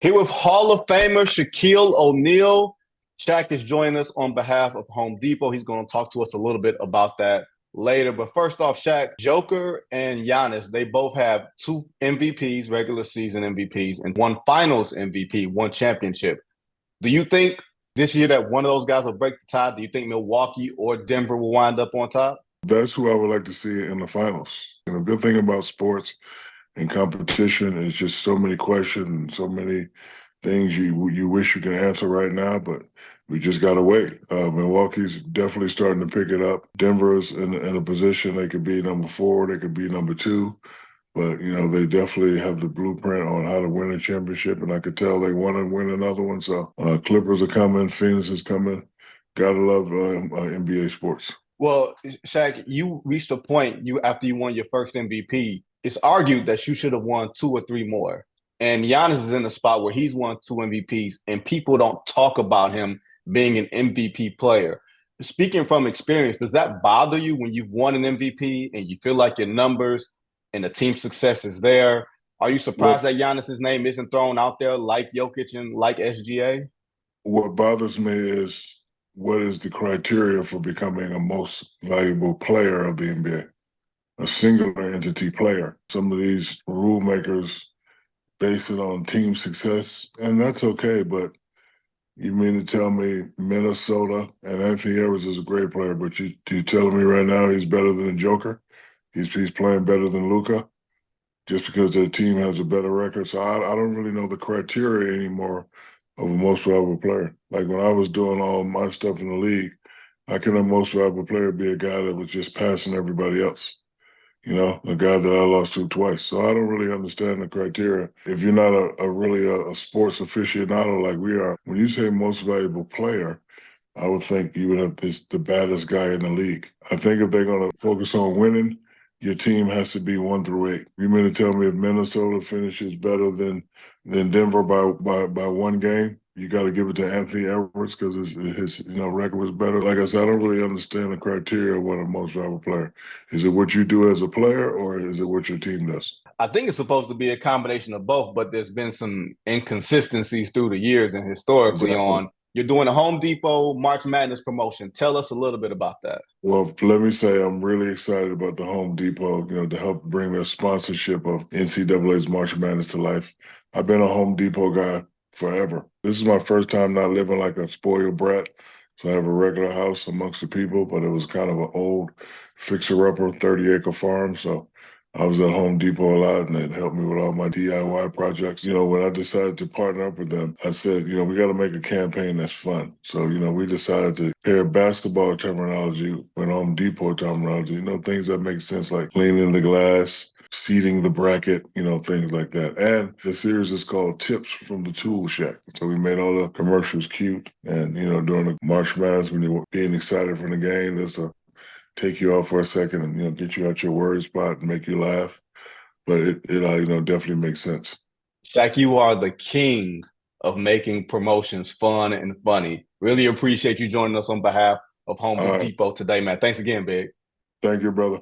Here with Hall of Famer Shaquille O'Neal. Shaq is joining us on behalf of Home Depot. He's going to talk to us a little bit about that later. But first off, Shaq, Joker and Giannis, they both have 2 MVPs, regular season MVPs, and 1 finals MVP, 1 championship. Do you think this year that one of those guys will break the tie? Do you think Milwaukee or Denver will wind up on top? That's who I would like to see in the finals. And the good thing about sports and competition is just so many questions and so many things you wish you could answer right now, but we just got to wait. Milwaukee's definitely starting to pick it up. Denver's in a position they could be number 4, they could be number 2, but they definitely have the blueprint on how to win a championship, and I could tell they want to win another one. So Clippers are coming, Phoenix is coming. Gotta love NBA sports. Well, Shaq, you reached a point after you won your first MVP. It's argued that you should have won 2 or 3 more. And Giannis is in a spot where he's won 2 MVPs, and people don't talk about him being an MVP player. Speaking from experience, does that bother you when you've won an MVP and you feel like your numbers and the team success is there? Are you surprised that Giannis's name isn't thrown out there like Jokic and like SGA? What bothers me is what is the criteria for becoming a most valuable player of the NBA? A singular entity player. Some of these rule makers base it on team success, and that's okay, but you mean to tell me Minnesota and Anthony Edwards is a great player, but you telling me right now he's better than the Joker? He's playing better than Luka just because their team has a better record. So I don't really know the criteria anymore of a most valuable player. Like when I was doing all my stuff in the league, how can a most valuable player be a guy that was just passing everybody else? A guy that I lost to twice. So I don't really understand the criteria. If you're not a sports aficionado like we are, when you say most valuable player, I would think you would have the baddest guy in the league. I think if they're going to focus on winning, your team has to be 1 through 8. You mean to tell me if Minnesota finishes better than Denver by 1 game, you got to give it to Anthony Edwards because his record was better? Like I said, I don't really understand the criteria of what a most valuable player. Is it what you do as a player, or is it what your team does? I think it's supposed to be a combination of both, but there's been some inconsistencies through the years and historically Exactly. on. You're doing a Home Depot March Madness promotion. Tell us a little bit about that. Well, let me say I'm really excited about the Home Depot, to help bring their sponsorship of NCAA's March Madness to life. I've been a Home Depot guy forever. This is my first time not living like a spoiled brat. So I have a regular house amongst the people, but it was kind of an old fixer-upper 30-acre farm. So I was at Home Depot a lot, and it helped me with all my DIY projects. When I decided to partner up with them, I said, we got to make a campaign that's fun. So, we decided to pair basketball terminology with Home Depot terminology, things that make sense, like cleaning the glass, seating the bracket, things like that. And the series is called Tips from the Tool Shaq. So we made all the commercials cute. And, during the March Madness, when you're being excited for the game, there's a take you off for a second and get you out your worry spot and make you laugh. But it definitely makes sense. Shaq, you are the king of making promotions fun and funny. Really appreciate you joining us on behalf of Home All right. Depot today, man. Thanks again, Big. Thank you, brother.